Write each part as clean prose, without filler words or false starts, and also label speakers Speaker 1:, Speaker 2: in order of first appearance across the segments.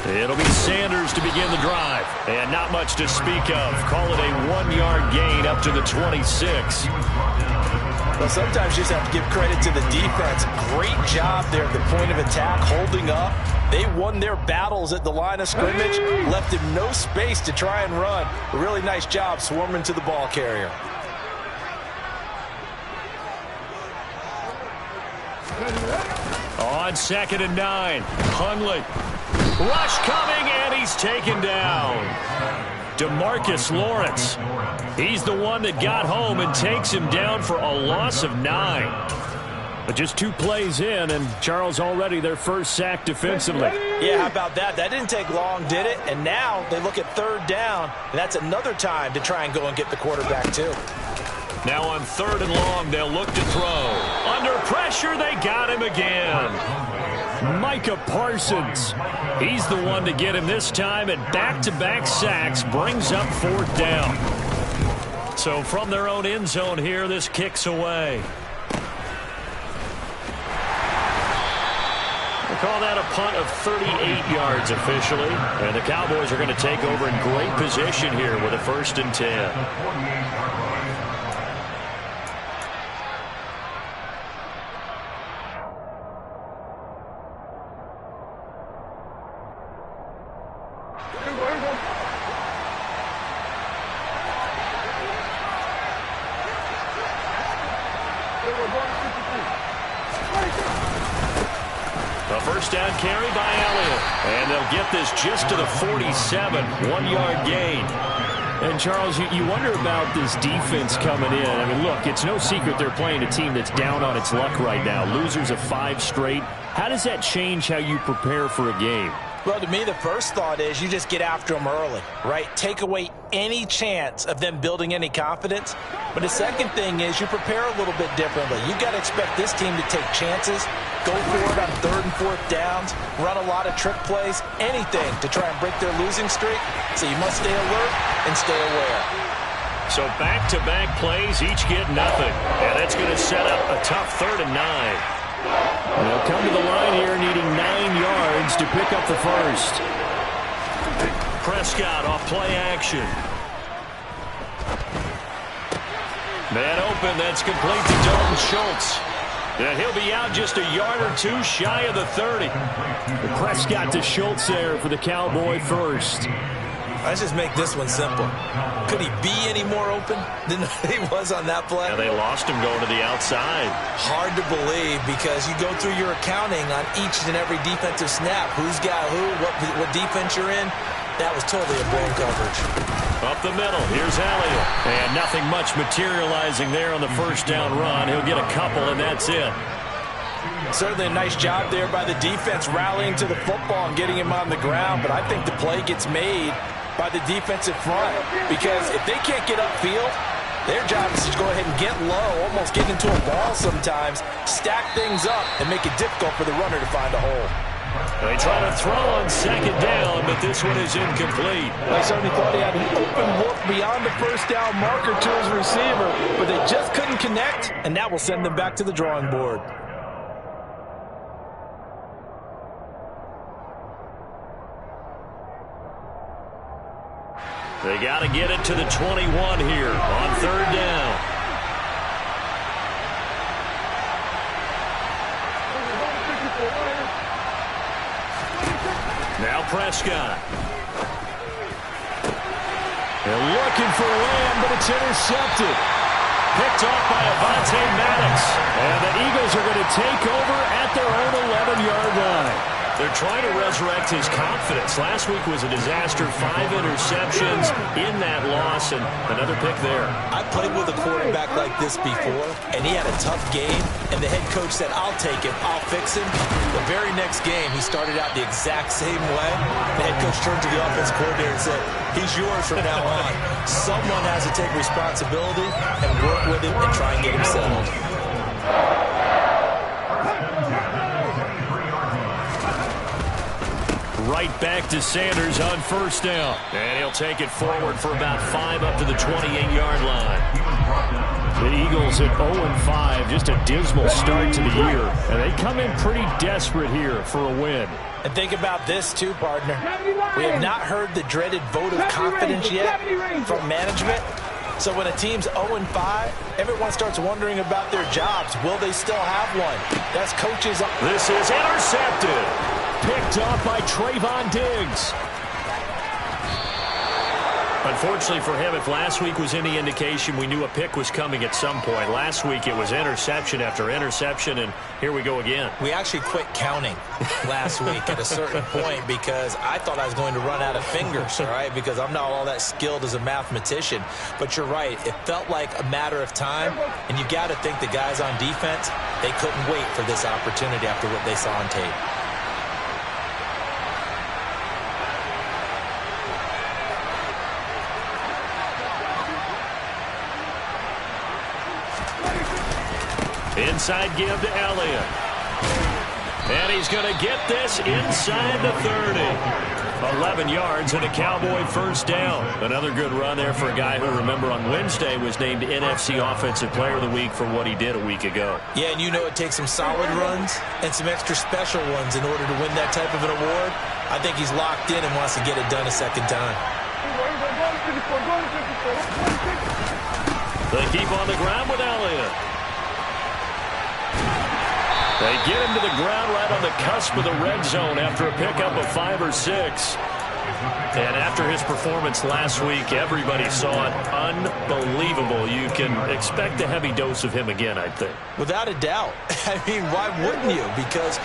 Speaker 1: It'll be Sanders to begin the drive. And not much to speak of. Call it a 1-yard gain up to the 26.
Speaker 2: Well, sometimes you just have to give credit to the defense. Great job there at the point of attack, holding up. They won their battles at the line of scrimmage, left him no space to try and run. A really nice job swarming to the ball carrier.
Speaker 1: On 2nd and 9, Hundley. Rush coming, and he's taken down. DeMarcus Lawrence. He's the one that got home and takes him down for a loss of 9. But just 2 plays in, and Charles already their first sack defensively.
Speaker 2: Yeah, how about that? That didn't take long, did it? And now they look at 3rd down, and that's another time to try and go and get the quarterback too.
Speaker 1: Now on 3rd and long, they'll look to throw. Under pressure, they got him again. Micah Parsons. He's the one to get him this time, and back-to-back sacks brings up 4th down. So from their own end zone here, this kicks away. We'll call that a punt of 38 yards officially. And the Cowboys are going to take over in great position here with a 1st and 10. A 1st down carry by Elliott. And they'll get this just to the 47, 1-yard gain. And, Charles, you wonder about this defense coming in. I mean, look, it's no secret they're playing a team that's down on its luck right now. Losers of 5 straight. How does that change how you prepare for a game?
Speaker 2: Well, to me, the first thought is you just get after them early, right? Take away any chance of them building any confidence. But the second thing is you prepare a little bit differently. You've got to expect this team to take chances, go for it on 3rd and 4th downs, run a lot of trick plays, anything to try and break their losing streak. So you must stay alert and stay aware.
Speaker 1: So back-to-back plays, each get nothing. And that's going to set up a tough 3rd and 9. They'll come to the line here needing 9 yards to pick up the 1st. Prescott off play action. Man open, that's complete to Dalton Schultz. And he'll be out just a yard or 2 shy of the 30. Prescott to Schultz there for the Cowboy 1st.
Speaker 2: Let's just make this one simple. Could he be any more open than he was on that play?
Speaker 1: Yeah, they lost him going to the outside.
Speaker 2: Hard to believe because you go through your accounting on each and every defensive snap. Who's got who, what defense you're in. That was totally a blown coverage.
Speaker 1: Up the middle, here's Elliott. And nothing much materializing there on the 1st down run. He'll get a couple, and that's it.
Speaker 2: Certainly a nice job there by the defense rallying to the football and getting him on the ground. But I think the play gets made by the defensive front because if they can't get upfield, their job is to go ahead and get low, almost get into a ball sometimes, stack things up, and make it difficult for the runner to find a hole.
Speaker 1: They try to throw on 2nd down, but this one is incomplete.
Speaker 2: They certainly thought he had an open look beyond the 1st down marker to his receiver, but they just couldn't connect, and that will send them back to the drawing board.
Speaker 1: They got to get it to the 21 here on 3rd down. Now Prescott. They're looking for Lamb, but it's intercepted. Picked off by Avonte Maddox. And the Eagles are going to take over at their own 11-yard line. They're trying to resurrect his confidence. Last week was a disaster. 5 interceptions in that loss, and another pick there.
Speaker 2: I played with a quarterback like this before, and he had a tough game, and the head coach said, I'll take him, I'll fix him. The very next game, he started out the exact same way. The head coach turned to the offense coordinator and said, he's yours from now on. Someone has to take responsibility and work with him and try and get him settled.
Speaker 1: Right back to Sanders on 1st down. And he'll take it forward for about 5 up to the 28-yard line. The Eagles at 0-5, just a dismal start to the year. And they come in pretty desperate here for a win.
Speaker 2: And think about this too, partner. We have not heard the dreaded vote of confidence yet from management. So when a team's 0-5, everyone starts wondering about their jobs. Will they still have one? That's coaches.
Speaker 1: This is intercepted. Picked off by Trayvon Diggs. Unfortunately for him, if last week was any indication, we knew a pick was coming at some point. Last week it was interception after interception, and here we go again.
Speaker 2: We actually quit counting last week at a certain point because I thought I was going to run out of fingers, all right, because I'm not all that skilled as a mathematician. But you're right. It felt like a matter of time, and you got to think the guys on defense, they couldn't wait for this opportunity after what they saw on tape.
Speaker 1: Inside give to Elliott. And he's going to get this inside the 30. 11 yards and a Cowboy first down. Another good run there for a guy who, remember, on Wednesday was named NFC Offensive Player of the Week for what he did a week ago.
Speaker 2: Yeah, and you know it takes some solid runs and some extra special ones in order to win that type of an award. I think he's locked in and wants to get it done a second time.
Speaker 1: They keep on the ground with Elliott. They get him to the ground right on the cusp of the red zone after a pickup of 5 or 6. And after his performance last week, everybody saw it. Unbelievable. You can expect a heavy dose of him again, I think.
Speaker 2: Without a doubt. I mean, why wouldn't you? Because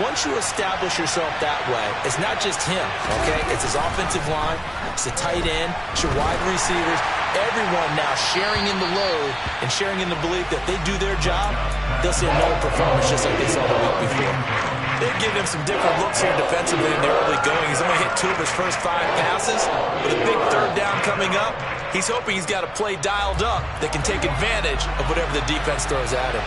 Speaker 2: once you establish yourself that way, it's not just him, okay? It's his offensive line, it's the tight end, it's your wide receivers, everyone now sharing in the load and sharing in the belief that they do their job, they'll see another performance just like they saw the week before. They've given him some different looks here defensively in the early going. He's only hit 2 of his first 5 passes. With a big third down coming up, he's hoping he's got a play dialed up that can take advantage of whatever the defense throws at him.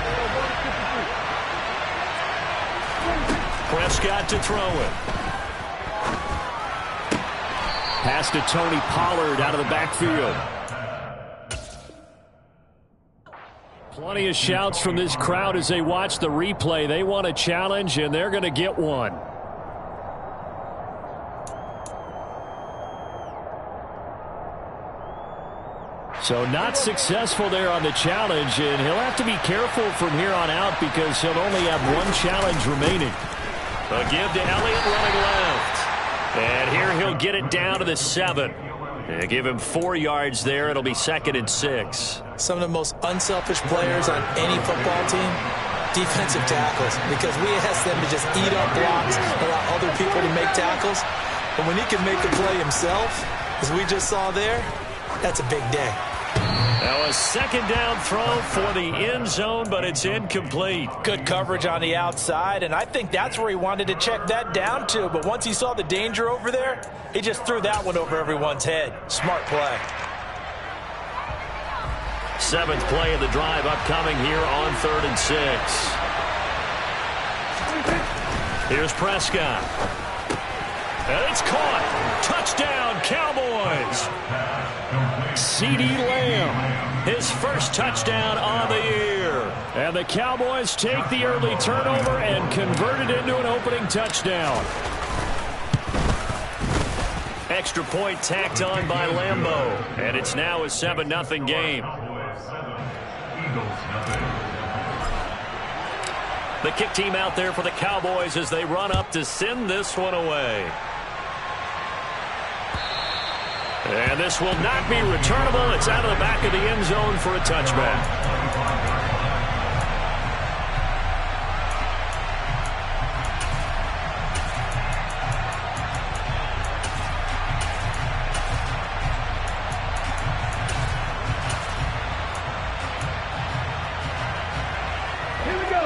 Speaker 1: Prescott to throw it. Pass to Tony Pollard out of the backfield. Plenty of shouts from this crowd as they watch the replay. They want a challenge, and they're going to get one. So not successful there on the challenge, and he'll have to be careful from here on out because he'll only have one challenge remaining. A give to Elliott running left. And here he'll get it down to the 7. They give him 4 yards there. It'll be 2nd and 6.
Speaker 2: Some of the most unselfish players on any football team, defensive tackles, because we ask them to just eat up blocks, allow other people to make tackles. But when he can make a play himself, as we just saw there, that's a big day.
Speaker 1: Now a 2nd down throw for the end zone, but it's incomplete.
Speaker 2: Good coverage on the outside, and I think that's where he wanted to check that down to. But once he saw the danger over there, he just threw that one over everyone's head. Smart play.
Speaker 1: 7th play of the drive upcoming here on 3rd and 6. Here's Prescott. And it's caught. Touchdown, Cowboys. CeeDee Lamb, his first touchdown on the year. And the Cowboys take the early turnover and convert it into an opening touchdown. Extra point tacked on by Lambeau. And it's now a 7-0 game. The kick team out there for the Cowboys as they run up to send this one away. And this will not be returnable. It's out of the back of the end zone for a touchback.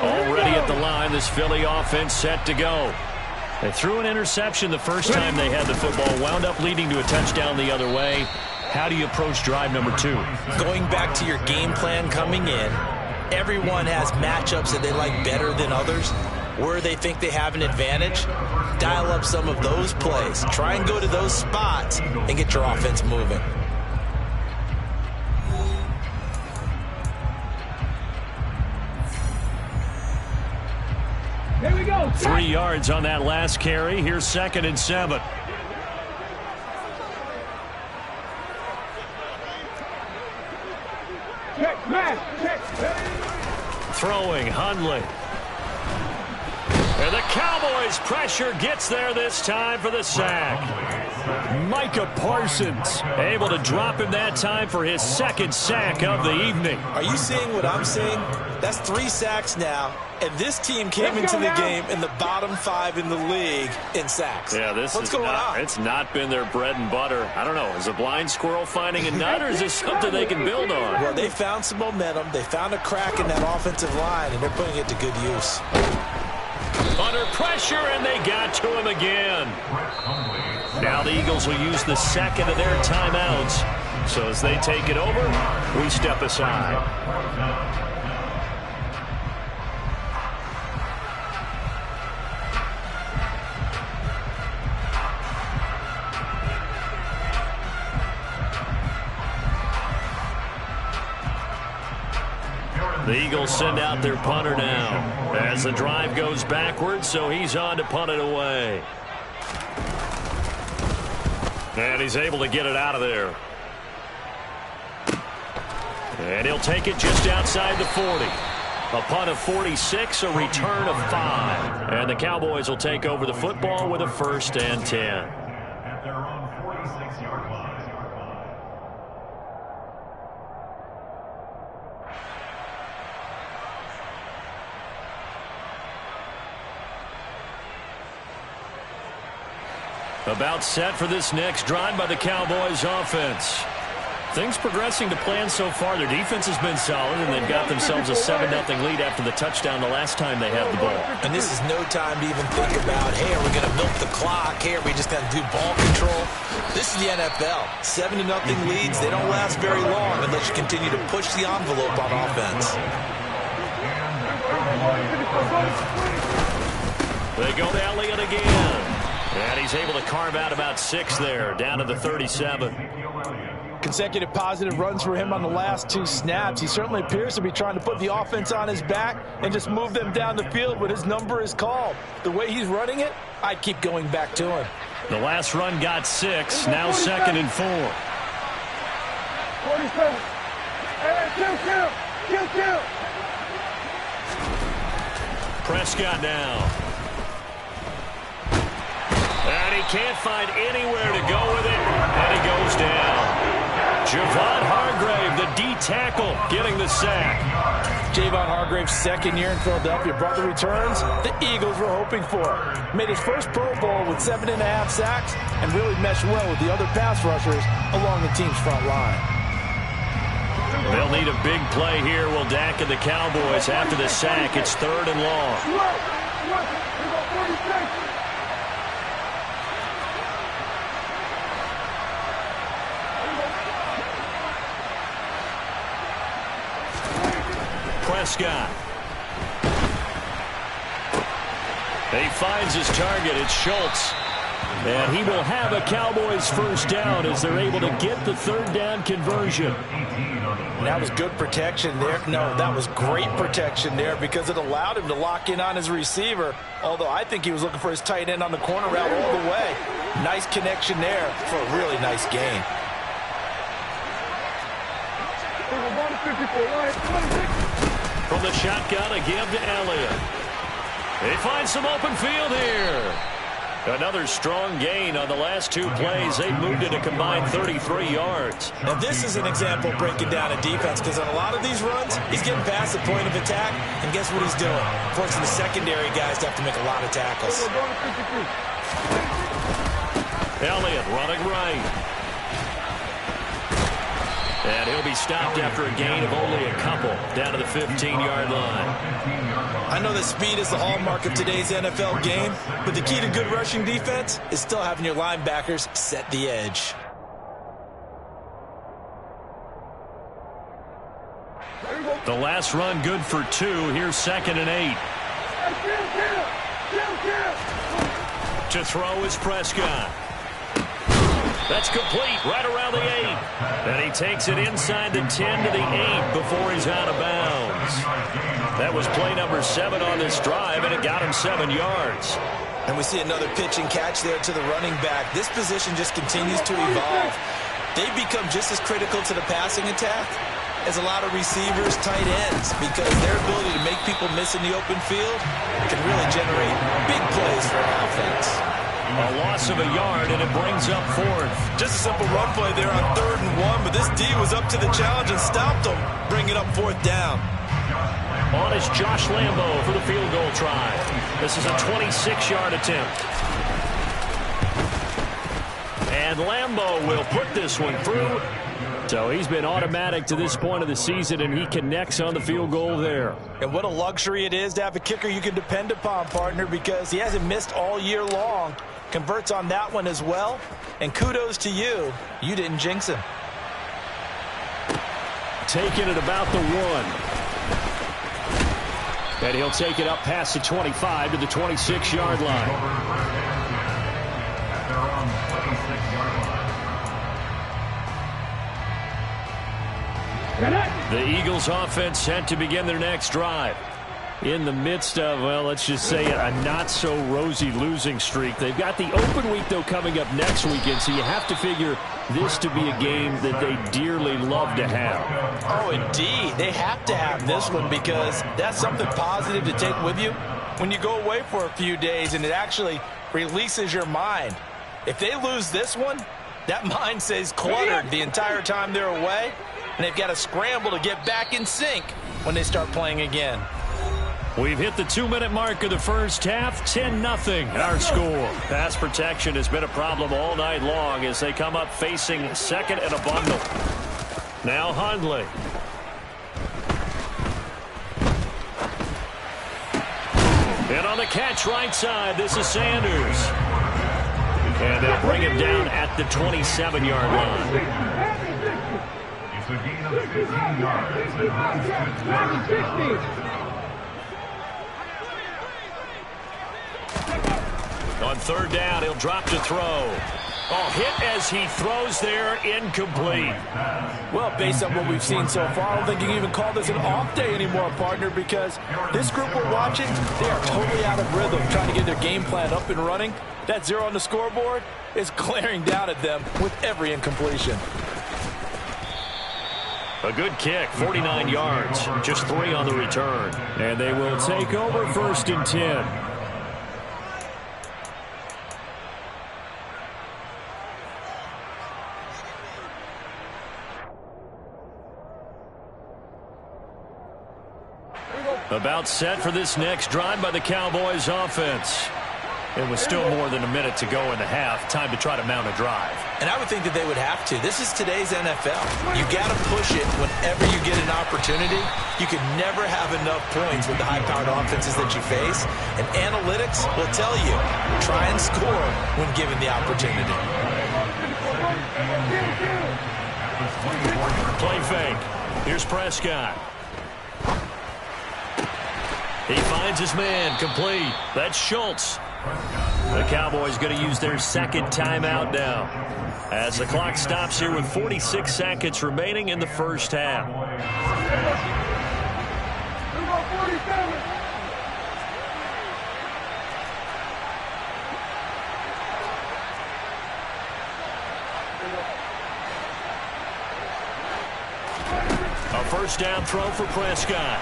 Speaker 1: Already at the line, this Philly offense set to go. They threw an interception the first time they had the football, wound up leading to a touchdown the other way. How do you approach drive number 2?
Speaker 2: Going back to your game plan coming in, everyone has matchups that they like better than others. Where they think they have an advantage, dial up some of those plays. Try and go to those spots and get your offense moving.
Speaker 1: 3 yards on that last carry. Here's 2nd and 7. Throwing, Hundley. And the Cowboys' pressure gets there this time for the sack. Micah Parsons able to drop him that time for his 2nd sack of the evening.
Speaker 2: Are you seeing what I'm seeing? That's 3 sacks now, and this team came into the game in the bottom 5 in the league in sacks.
Speaker 1: Yeah, what's going on? It's not been their bread and butter. I don't know. Is a blind squirrel finding a nut, or is this something they can build on?
Speaker 2: Well, they found some momentum. They found a crack in that offensive line, and they're putting it to good use.
Speaker 1: Under pressure, and they got to him again. Now the Eagles will use the 2nd of their timeouts. So as they take it over, we step aside. The Eagles send out their punter now as the drive goes backwards, so he's on to punt it away. And he's able to get it out of there. And he'll take it just outside the 40. A punt of 46, a return of 5. And the Cowboys will take over the football with a 1st and 10.
Speaker 3: At their own 46-yard line.
Speaker 1: About set for this next drive by the Cowboys offense. Things progressing to plan so far. Their defense has been solid, and they've got themselves a 7-0 lead after the touchdown the last time they had the ball.
Speaker 2: And this is no time to even think about, hey, are we going to milk the clock? Hey, are we just going to do ball control? This is the NFL. 7-0 leads, they don't last very long unless you continue to push the envelope on offense.
Speaker 1: They go to Elliott again. And he's able to carve out about 6 there, down to the 37.
Speaker 2: Consecutive positive runs for him on the last 2 snaps. He certainly appears to be trying to put the offense on his back and just move them down the field when his number is called. The way he's running it, I'd keep going back to him.
Speaker 1: The last run got 6, now 2nd and 4.
Speaker 4: 47. Kill.
Speaker 1: Prescott now. And he can't find anywhere to go with it, and he goes down. Javon Hargrave, the D tackle, getting the sack.
Speaker 2: Javon Hargrave's 2nd year in Philadelphia brought the returns the Eagles were hoping for. Made his first Pro Bowl with 7.5 sacks and really meshed well with the other pass rushers along the team's front line.
Speaker 1: They'll need a big play here. Will Dak and the Cowboys after the sack. It's 3rd and long. Prescott. He finds his target. It's Schultz. And he will have a Cowboys 1st down as they're able to get the 3rd down conversion.
Speaker 2: And that was good protection there. No, that was great protection there because it allowed him to lock in on his receiver. Although I think he was looking for his tight end on the corner route all the way. Nice connection there for a really nice gain.
Speaker 1: From the shotgun, a give to Elliott. They find some open field here. Another strong gain on the last 2 plays. They've moved it a combined 33 yards.
Speaker 2: Now, this is an example of breaking down a defense because on a lot of these runs, he's getting past the point of attack, and guess what he's doing? Forcing the secondary guys to have to make a lot of tackles.
Speaker 1: Elliott running right. And he'll be stopped after a gain of only a couple, down to the 15-yard line.
Speaker 2: I know that speed is the hallmark of today's NFL game, but the key to good rushing defense is still having your linebackers set the edge.
Speaker 1: The last run good for 2. Here's 2nd and 8. To throw is Prescott. That's complete right around the 8. And he takes it inside the 10 to the 8 before he's out of bounds. That was play number 7 on this drive, and it got him 7 yards.
Speaker 2: And we see another pitch and catch there to the running back. This position just continues to evolve. They become just as critical to the passing attack as a lot of receivers, tight ends, because their ability to make people miss in the open field can really generate big plays for an offense.
Speaker 1: A loss of a yard, and it brings up 4th.
Speaker 2: Just a simple run play there on 3rd and 1, but this D was up to the challenge and stopped them, bringing up 4th down.
Speaker 1: On is Josh Lambo for the field goal try. This is a 26-yard attempt. And Lambo will put this one through. So he's been automatic to this point of the season, and he connects on the field goal there.
Speaker 2: And what a luxury it is to have a kicker you can depend upon, partner, because he hasn't missed all year long. Converts on that one as well. And kudos to you. You didn't jinx him.
Speaker 1: Taking it about the 1. And he'll take it up past the 25 to the 26-yard line. The Eagles offense set to begin their next drive. In the midst of, well, let's just say a not-so-rosy losing streak. They've got the open week, though, coming up next weekend, so you have to figure this to be a game that they dearly love to have.
Speaker 2: Oh, indeed. They have to have this one because that's something positive to take with you when you go away for a few days, and it actually releases your mind. If they lose this one, that mind stays cluttered the entire time they're away, and they've got to scramble to get back in sync when they start playing again.
Speaker 1: We've hit the 2-minute mark of the first half, 10-0 our score. Pass protection has been a problem all night long as they come up facing 2nd and a bundle. Now Hundley. And on the catch right side, this is Sanders. And they'll bring him down at the 27-yard line.
Speaker 3: It's a gain of 15 yards.
Speaker 1: On 3rd down, he'll drop to throw. Oh, hit as he throws there, incomplete.
Speaker 2: Well, based on what we've seen so far, I don't think you can even call this an off day anymore, partner, because this group we're watching, they are totally out of rhythm, trying to get their game plan up and running. That 0 on the scoreboard is glaring down at them with every incompletion.
Speaker 1: A good kick, 49 yards, just 3 on the return. And they will take over 1st and 10. About set for this next drive by the Cowboys offense. It was still more than a minute to go in the half. Time to try to mount a drive.
Speaker 2: And I would think that they would have to. This is today's NFL. You got to push it whenever you get an opportunity. You can never have enough points with the high-powered offenses that you face. And analytics will tell you, try and score when given the opportunity.
Speaker 1: Play fake. Here's Prescott. He finds his man, complete. That's Schultz. The Cowboys going to use their 2nd timeout now as the clock stops here with 46 seconds remaining in the first half. A 1st down throw for Prescott.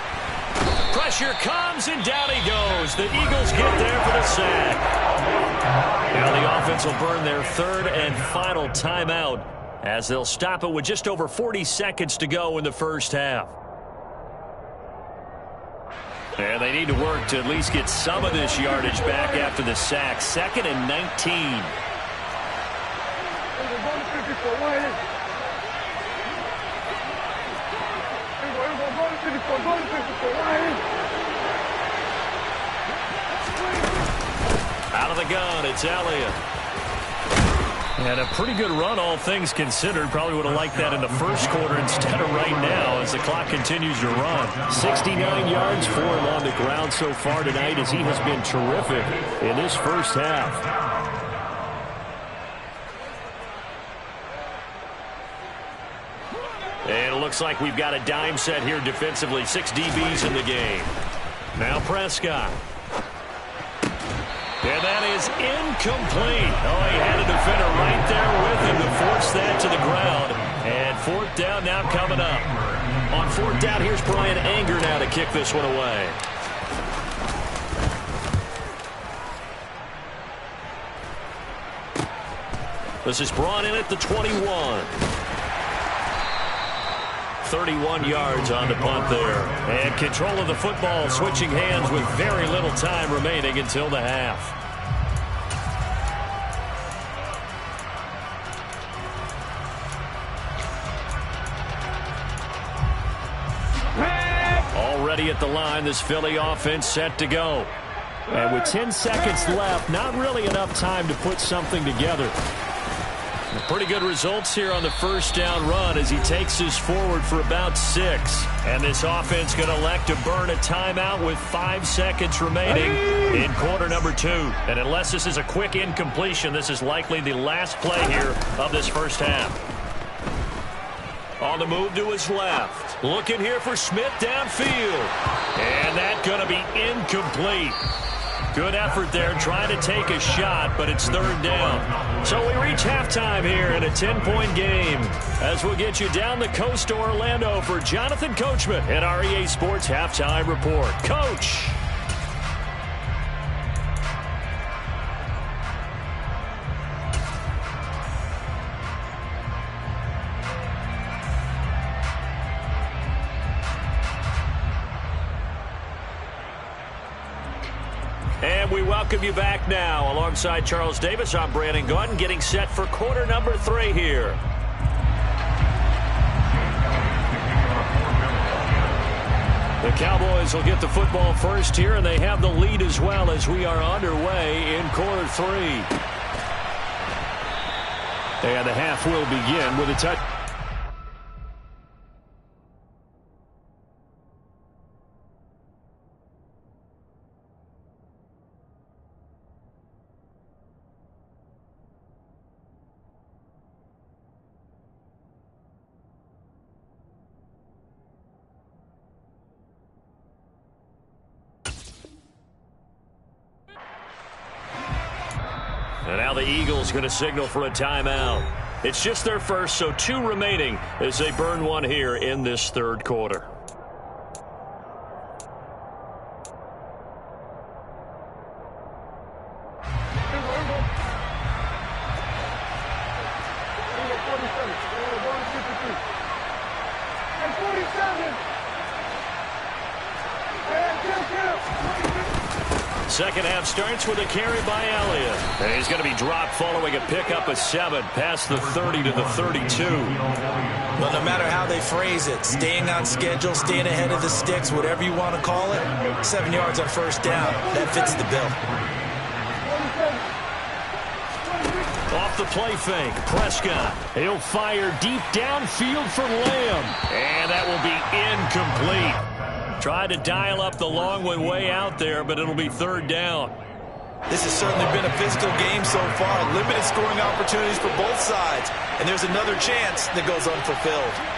Speaker 1: Pressure comes, and down he goes. The Eagles get there for the sack. Now the offense will burn their 3rd and final timeout as they'll stop it with just over 40 seconds to go in the first half. And they need to work to at least get some of this yardage back after the sack. 2nd and 19. Out of the gun, it's Elliott. And a pretty good run, all things considered. Probably would have liked that in the first quarter instead of right now as the clock continues to run. 69 yards for him on the ground so far tonight as he has been terrific in this first half. And it looks like we've got a dime set here defensively. 6 DBs in the game. Now Prescott. And that is incomplete. Oh, he had a defender right there with him to force that to the ground. And 4th down now coming up. On 4th down, here's Brian Anger now to kick this one away. This is brought in at the 21. 31 yards on the punt there. And control of the football, switching hands with very little time remaining until the half. Already at the line, this Philly offense set to go. And with 10 seconds left, not really enough time to put something together. Pretty good results here on the 1st down run as he takes us forward for about 6. And this offense going to elect to burn a timeout with 5 seconds remaining in quarter number 2. And unless this is a quick incompletion, this is likely the last play here of this first half. On the move to his left. Looking here for Smith downfield. And that's going to be incomplete. Good effort there, trying to take a shot, but it's 3rd down. So we reach halftime here in a 10-point game. As we'll get you down the coast to Orlando for Jonathan Coachman at our EA Sports Halftime Report. Coach. And we welcome you back now. Alongside Charles Davis, I'm Brandon Gaudin, getting set for quarter number 3 here. The Cowboys will get the football first here, and they have the lead as well as we are underway in quarter 3. And the half will begin with a touch. And now the Eagles going to signal for a timeout. It's just their first, so 2 remaining as they burn one here in this 3rd quarter. Second half starts with a carry by Elliott. And he's going to be dropped following a pickup of 7 past the 30 to the 32.
Speaker 2: Well, no matter how they phrase it, staying on schedule, staying ahead of the sticks, whatever you want to call it, 7 yards on 1st down, that fits the bill.
Speaker 1: Off the play fake, Prescott. He'll fire deep downfield for Lamb. And that will be incomplete. Tried to dial up the long one way out there, but it'll be 3rd down.
Speaker 2: This has certainly been a physical game so far. Limited scoring opportunities for both sides. And there's another chance that goes unfulfilled.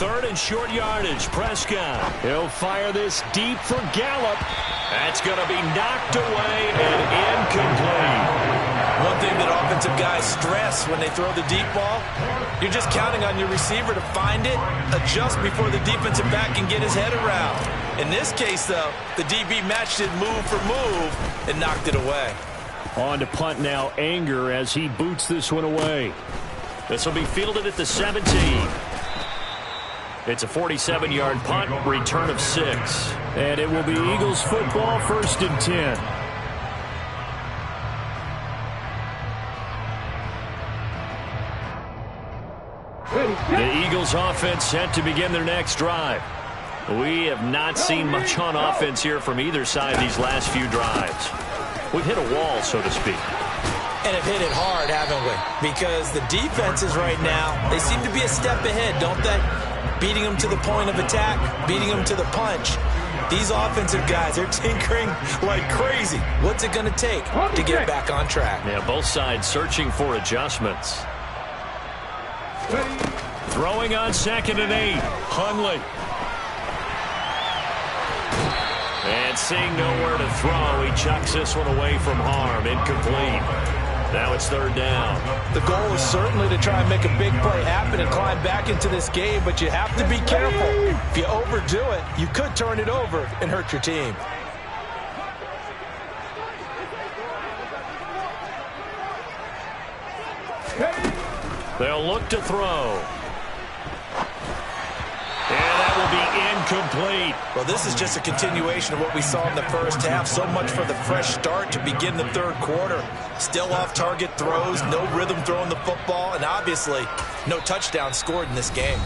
Speaker 1: Third and short yardage. Prescott. He'll fire this deep for Gallup. That's going to be knocked away and incomplete.
Speaker 2: One thing that offensive guys stress when they throw the deep ball, you're just counting on your receiver to find it, adjust before the defensive back can get his head around. In this case, though, the DB matched it move for move and knocked it away.
Speaker 1: On to punt now, Anger, as he boots this one away. This will be fielded at the 17. It's a 47-yard punt, return of 6. And it will be Eagles football, 1st and 10. The Eagles offense set to begin their next drive. We have not seen much on offense here from either side these last few drives. We've hit a wall, so to speak.
Speaker 2: And have hit it hard, haven't we? Because the defenses right now, they seem to be a step ahead, don't they? Beating them to the point of attack, beating them to the punch. These offensive guys, they're tinkering like crazy. What's it going to take to get back on track?
Speaker 1: Yeah, both sides searching for adjustments. Throwing on 2nd and 8. Hundley. And seeing nowhere to throw, he chucks this one away from harm. Incomplete. Now it's 3rd down.
Speaker 2: The goal is certainly to try and make a big play happen and climb back into this game, but you have to be careful. If you overdo it, you could turn it over and hurt your team.
Speaker 1: They'll look to throw. And that will be incomplete.
Speaker 2: Well, this is just a continuation of what we saw in the first half. So much for the fresh start to begin the 3rd quarter. Still off-target throws, no rhythm throwing the football, and obviously no touchdown scored in this game.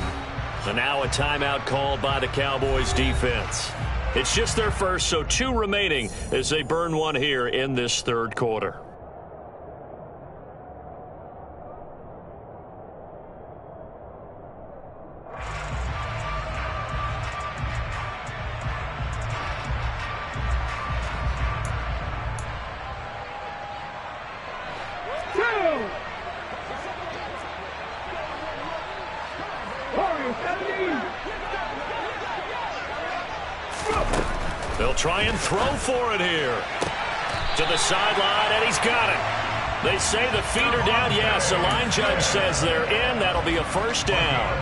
Speaker 1: So now a timeout called by the Cowboys defense. It's just their first, so 2 remaining as they burn one here in this 3rd quarter. They'll try and throw for it here. To the sideline, and he's got it. They say the feet are down. Yes, the line judge says they're in. That'll be a 1st down.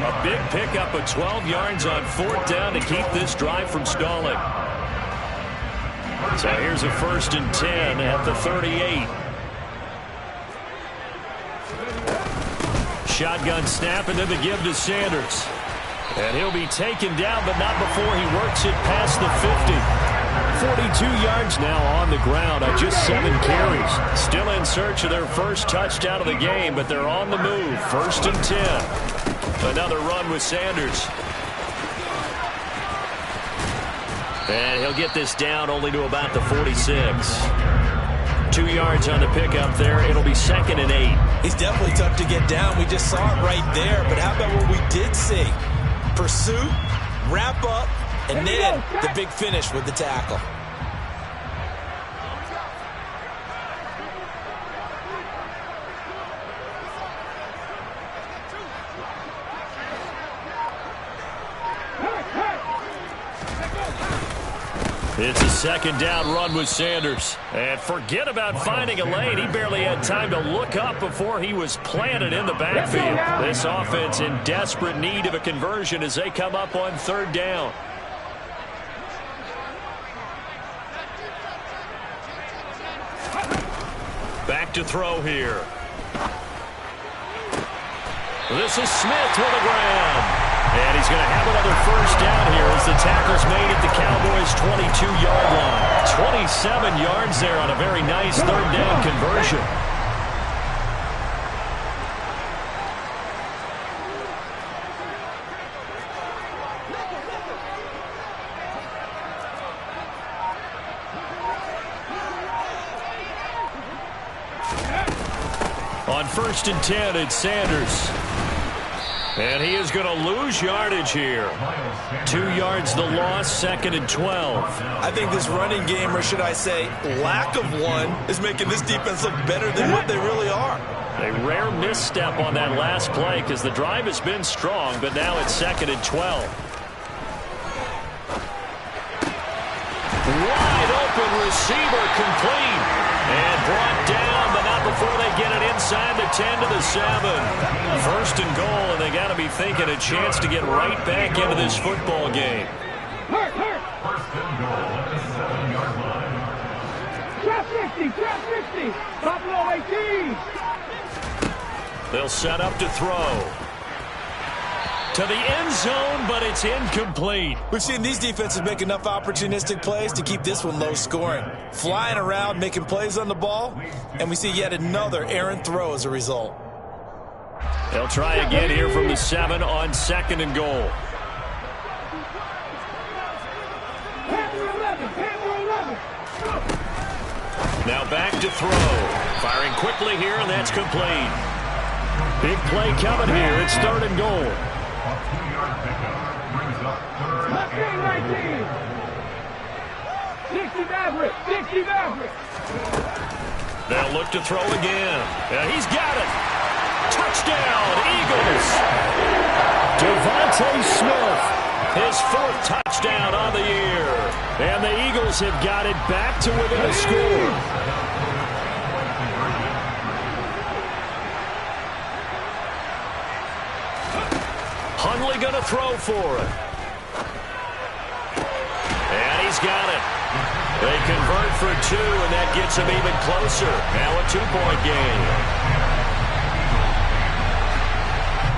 Speaker 1: A big pickup of 12 yards on 4th down to keep this drive from stalling. So here's a 1st and 10 at the 38. Shotgun snap, and then the give to Sanders. And he'll be taken down, but not before he works it past the 50. 42 yards now on the ground on just 7 carries. Still in search of their first touchdown of the game, but they're on the move. 1st and 10. Another run with Sanders. And he'll get this down only to about the 46. 2 yards on the pickup there. It'll be 2nd and 8.
Speaker 2: He's definitely tough to get down. We just saw it right there. But how about what we did see? Pursuit, wrap up, and then the big finish with the tackle.
Speaker 1: It's a 2nd down run with Sanders. And forget about finding a lane. He barely had time to look up before he was planted in the backfield. This offense in desperate need of a conversion as they come up on 3rd down. Back to throw here. This is Smith with the ground. And he's going to have another 1st down here as the tackle's made at the Cowboys' 22-yard line. 27 yards there on a very nice 3rd down conversion. On 1st and 10, it's Sanders. And he is going to lose yardage here. 2 yards the loss, 2nd and 12.
Speaker 2: I think this running game, or should I say lack of one, is making this defense look better than what they really are.
Speaker 1: A rare misstep on that last play because the drive has been strong, but now it's 2nd and 12. Wide open receiver complete. And brought down, but not before they get it inside the 10 to the 7. 1st and goal, and they got to be thinking a chance to get right back into this football game.
Speaker 3: 1st and goal at the 7-yard line.
Speaker 4: Trap 50, Buffalo 18.
Speaker 1: They'll set up to throw. To the end zone, but it's incomplete.
Speaker 2: We've seen these defenses make enough opportunistic plays to keep this one low scoring. Flying around, making plays on the ball, and we see yet another errant throw as a result.
Speaker 1: They'll try again here from the 7 on 2nd and goal. Now back to throw. Firing quickly here, and that's complete. Big play coming here. It's 3rd and goal.
Speaker 3: A 2-yard pickup brings up 3rd and
Speaker 4: 19. 60 Maverick.
Speaker 1: They'll look to throw again. And he's got it. Touchdown, Eagles. Devontae Smith, his 4th touchdown on the year. And the Eagles have got it back to within a score. Hundley going to throw for it. And he's got it. They convert for 2, and that gets them even closer. Now a 2-point game.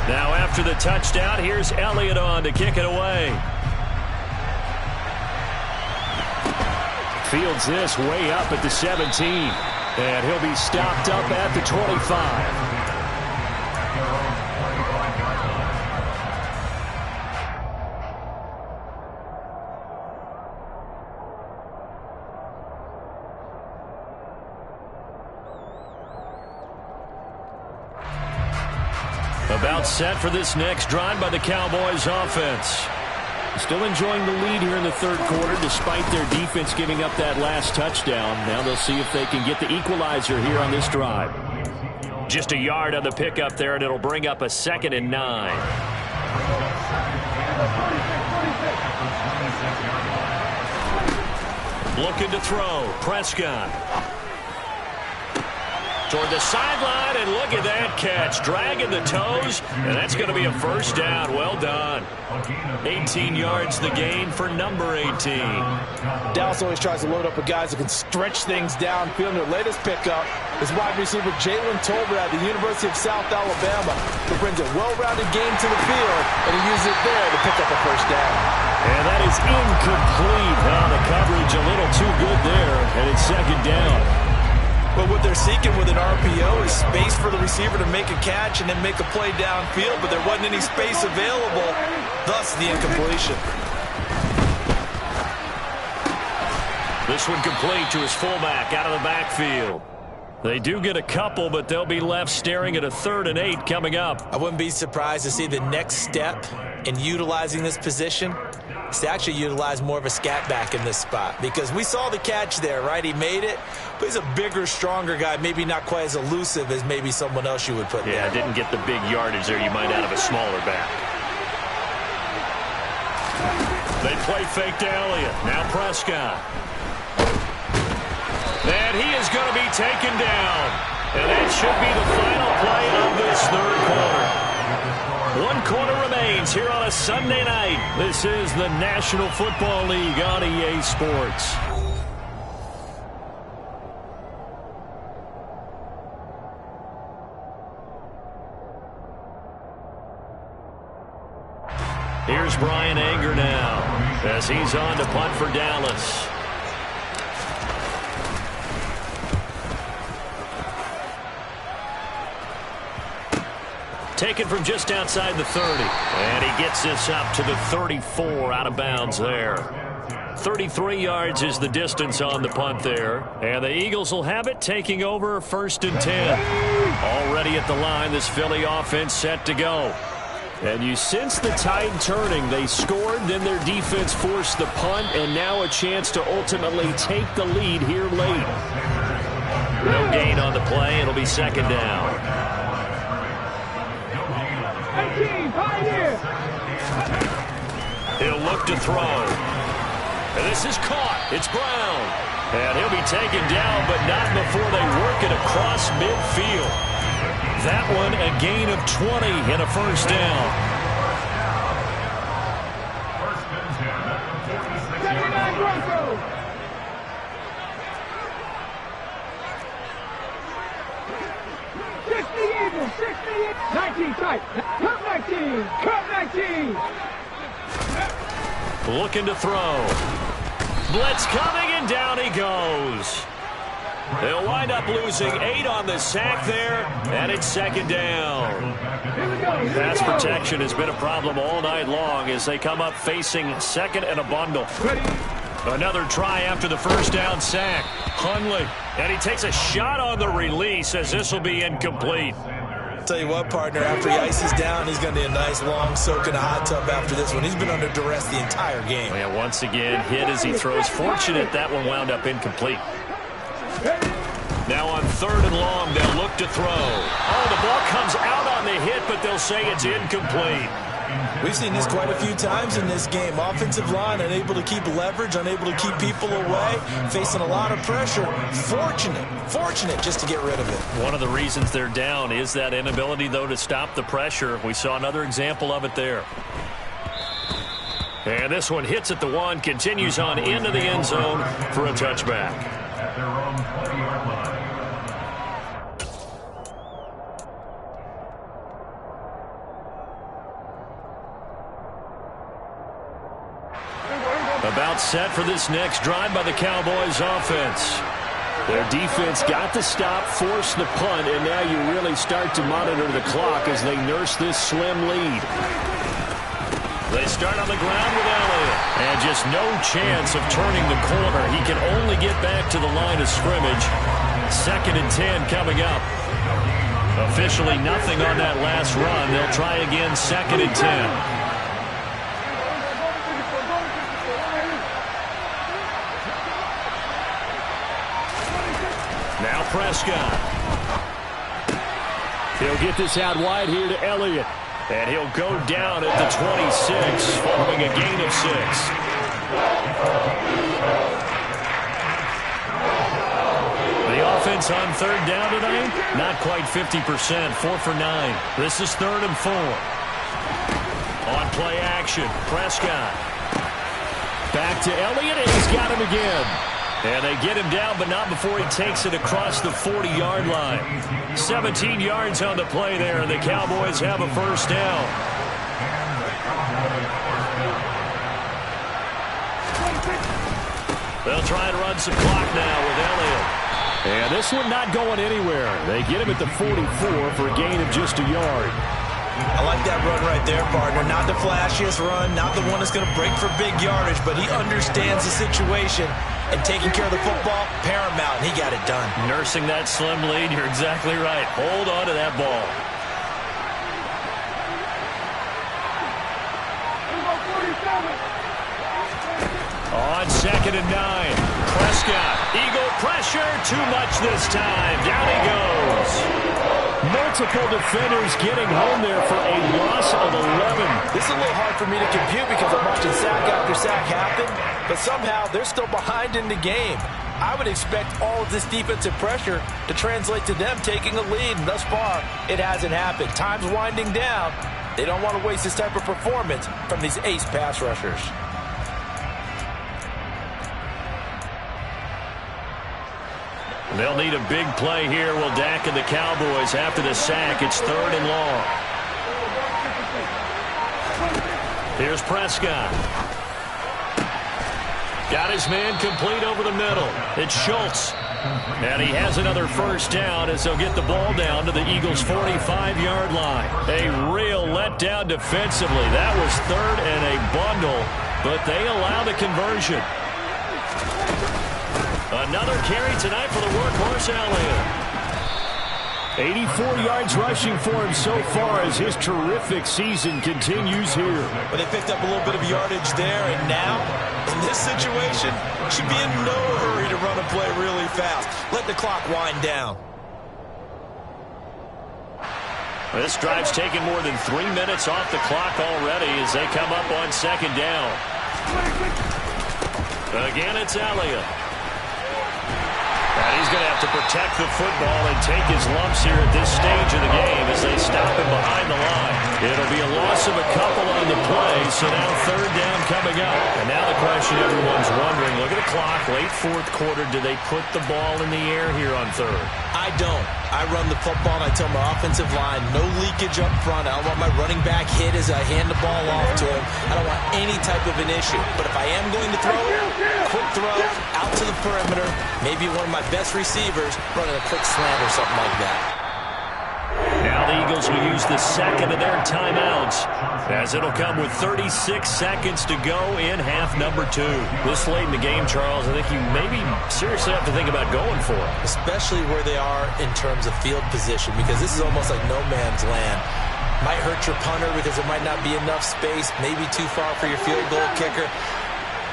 Speaker 1: Now after the touchdown, here's Elliott on to kick it away. Fields this way up at the 17. And he'll be stopped up at the 25. About set for this next drive by the Cowboys offense. Still enjoying the lead here in the 3rd quarter despite their defense giving up that last touchdown. Now they'll see if they can get the equalizer here on this drive. Just a yard on the pickup there, and it'll bring up a 2nd and 9. Looking to throw. Prescott. Toward the sideline, and look at that catch. Dragging the toes, and that's going to be a 1st down. Well done. 18 yards the gain for number 18.
Speaker 2: Dallas always tries to load up with guys who can stretch things downfield. Their latest pickup is wide receiver Jalen Tolbert at the University of South Alabama, who brings a well-rounded game to the field, and he uses it there to pick up a 1st down.
Speaker 1: And that is incomplete. The coverage a little too good there, and it's 2nd down.
Speaker 2: But what they're seeking with an RPO is space for the receiver to make a catch and then make a play downfield, but there wasn't any space available, thus the incompletion.
Speaker 1: This one complete to his fullback out of the backfield. They do get a couple, but they'll be left staring at a 3rd and 8 coming up.
Speaker 2: I wouldn't be surprised to see the next step in utilizing this position is to actually utilize more of a scat back in this spot, because we saw the catch there, right? He made it, but he's a bigger, stronger guy, maybe not quite as elusive as maybe someone else you would put there.
Speaker 1: Yeah, didn't get the big yardage there you might out of a smaller back. They play fake to Elliott. Now Prescott. And he is going to be taken down. And that should be the final play of this 3rd quarter. 1 quarter remains here on a Sunday night. This is the National Football League on EA Sports. Here's Brian Anger now as he's on to punt for Dallas. Taken from just outside the 30. And he gets this up to the 34, out of bounds there. 33 yards is the distance on the punt there. And the Eagles will have it, taking over 1st and 10. Already at the line, this Philly offense set to go. And you sense the tide turning. They scored, then their defense forced the punt, and now a chance to ultimately take the lead here late. No gain on the play. It'll be 2nd down. He'll look to throw. And this is caught. It's Brown. And he'll be taken down, but not before they work it across midfield. That one a gain of 20 and a 1st down.
Speaker 3: 1st and 10 at the 46-yard line.
Speaker 4: 19 tight. Cut 19. Cut 19.
Speaker 1: Looking to throw. Blitz coming, and down he goes. They'll wind up losing 8 on the sack there, and it's 2nd down. Pass protection has been a problem all night long as they come up facing 2nd and a bundle. Another try after the first down sack. Hundley, and he takes a shot on the release as this will be incomplete.
Speaker 2: Tell you what, partner, after he ices down, he's going to need a nice long soak in a hot tub after this one. He's been under duress the entire game.
Speaker 1: Yeah, once again, hit as he throws. Fortunate that one wound up incomplete. Now on 3rd and long, they'll look to throw. Oh, the ball comes out on the hit, but they'll say it's incomplete.
Speaker 2: We've seen this quite a few times in this game. Offensive line unable to keep leverage, unable to keep people away, facing a lot of pressure. Fortunate just to get rid of it.
Speaker 1: One of the reasons they're down is that inability, though, to stop the pressure. We saw another example of it there. And this one hits at the 1, continues on into the end zone for a touchback.
Speaker 3: At their own 20-yard line.
Speaker 1: About set for this next drive by the Cowboys offense. Their defense got the stop, forced the punt, and now you really start to monitor the clock as they nurse this slim lead. They start on the ground with Elliott. And just no chance of turning the corner. He can only get back to the line of scrimmage. 2nd and 10 coming up. Officially nothing on that last run. They'll try again 2nd and 10. Now Prescott. He'll get this out wide here to Elliott. And he'll go down at the 26 following a gain of 6. The offense on 3rd down tonight, not quite 50%, 4 for 9. This is 3rd and 4. On play action, Prescott. Back to Elliott, and he's got him again. And they get him down, but not before he takes it across the 40-yard line. 17 yards on the play there, and the Cowboys have a first down. They'll try and run some clock now with Elliott. And this one not going anywhere. They get him at the 44 for a gain of just a yard.
Speaker 2: I like that run right there, partner. Not the flashiest run, not the one that's going to break for big yardage, but he understands the situation. And taking care of the football, paramount, and he got it done.
Speaker 1: Nursing that slim lead, you're exactly right. Hold on to that ball. On 2nd and 9, Prescott. Eagle pressure, too much this time. Down he goes. Multiple defenders getting home there for a loss of 11.
Speaker 2: This is a little hard for me to compute because I'm watching sack after sack happen, but somehow they're still behind in the game. I would expect all of this defensive pressure to translate to them taking a lead, and thus far, it hasn't happened. Time's winding down. They don't want to waste this type of performance from these ace pass rushers.
Speaker 1: They'll need a big play here. Will Dak and the Cowboys after the sack. It's 3rd and long. Here's Prescott. Got his man complete over the middle. It's Schultz. And he has another first down as they'll get the ball down to the Eagles' 45-yard line. A real letdown defensively. That was 3rd and a bundle, but they allow the conversion. Another carry tonight for the workhorse Elliott. 84 yards rushing for him so far as his terrific season continues here.
Speaker 2: But they picked up a little bit of yardage there, and now, in this situation, should be in no hurry to run a play really fast. Let the clock wind down.
Speaker 1: This drive's taken more than 3 minutes off the clock already as they come up on 2nd down. Again, it's Elliott. And he's going to have to protect the football and take his lumps here at this stage of the game as they stop him behind the line. It'll be a loss of a couple on the play, so now 3rd down coming up. And now the question everyone's wondering, look at the clock, late 4th quarter, do they put the ball in the air here on 3rd?
Speaker 2: I don't. I run the football, and I tell my offensive line, no leakage up front. I don't want my running back hit as I hand the ball off to him. I don't want any type of an issue. But if I am going to throw, quick throw, out to the perimeter, maybe one of my best receivers running a quick slant or something like that.
Speaker 1: Now Now the Eagles will use the second of their timeouts, as it'll come with 36 seconds to go in half number 2.
Speaker 5: This late in the game, Charles, I think you maybe seriously have to think about going for it.
Speaker 2: Especially where they are in terms of field position, because this is almost like no man's land. Might hurt your punter because there might not be enough space, maybe too far for your field goal kicker.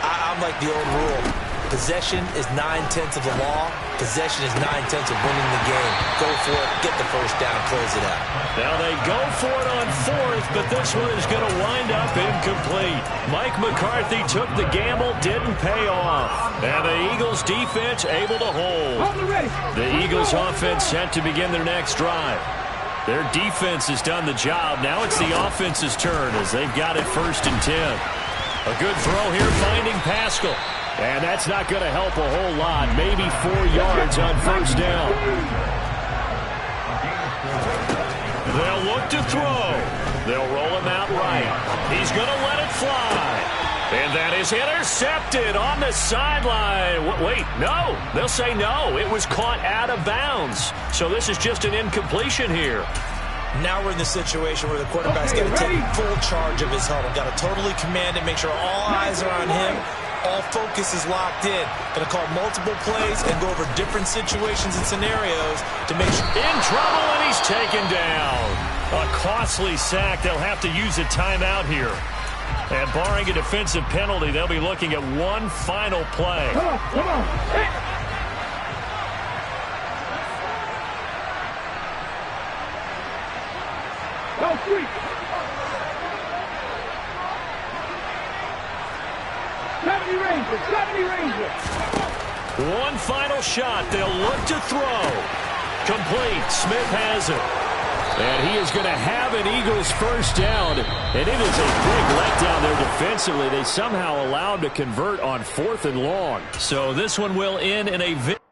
Speaker 2: I'm like the old rule. Possession is 9/10 of the law. Possession is 9/10 of winning the game. Go for it, get the first down, close it out.
Speaker 1: Now they go for it on 4th, but this one is going to wind up incomplete. Mike McCarthy took the gamble, didn't pay off. And the Eagles defense able to hold. The Eagles offense set to begin their next drive. Their defense has done the job. Now it's the offense's turn as they've got it 1st and 10. A good throw here, finding Pascal. And that's not going to help a whole lot. Maybe 4 yards on 1st down. They'll look to throw. They'll roll him out right. He's going to let it fly. And that is intercepted on the sideline. Wait, no. They'll say no. It was caught out of bounds. So this is just an incompletion here.
Speaker 2: Now we're in the situation where the quarterback's got to take full charge of his huddle. Got to totally command it, make sure all eyes are on him. All focus is locked in. Going to call multiple plays and go over different situations and scenarios to make sure.
Speaker 1: In trouble, and he's taken down. A costly sack. They'll have to use a timeout here. And barring a defensive penalty, they'll be looking at one final play.
Speaker 4: Come on. Hey. Go, sweet. 70 Rangers.
Speaker 1: One final shot. They'll look to throw. Complete. Smith has it. And he is going to have an Eagles first down. And it is a big letdown there defensively. They somehow allowed to convert on 4th and long. So this one will end in a victory.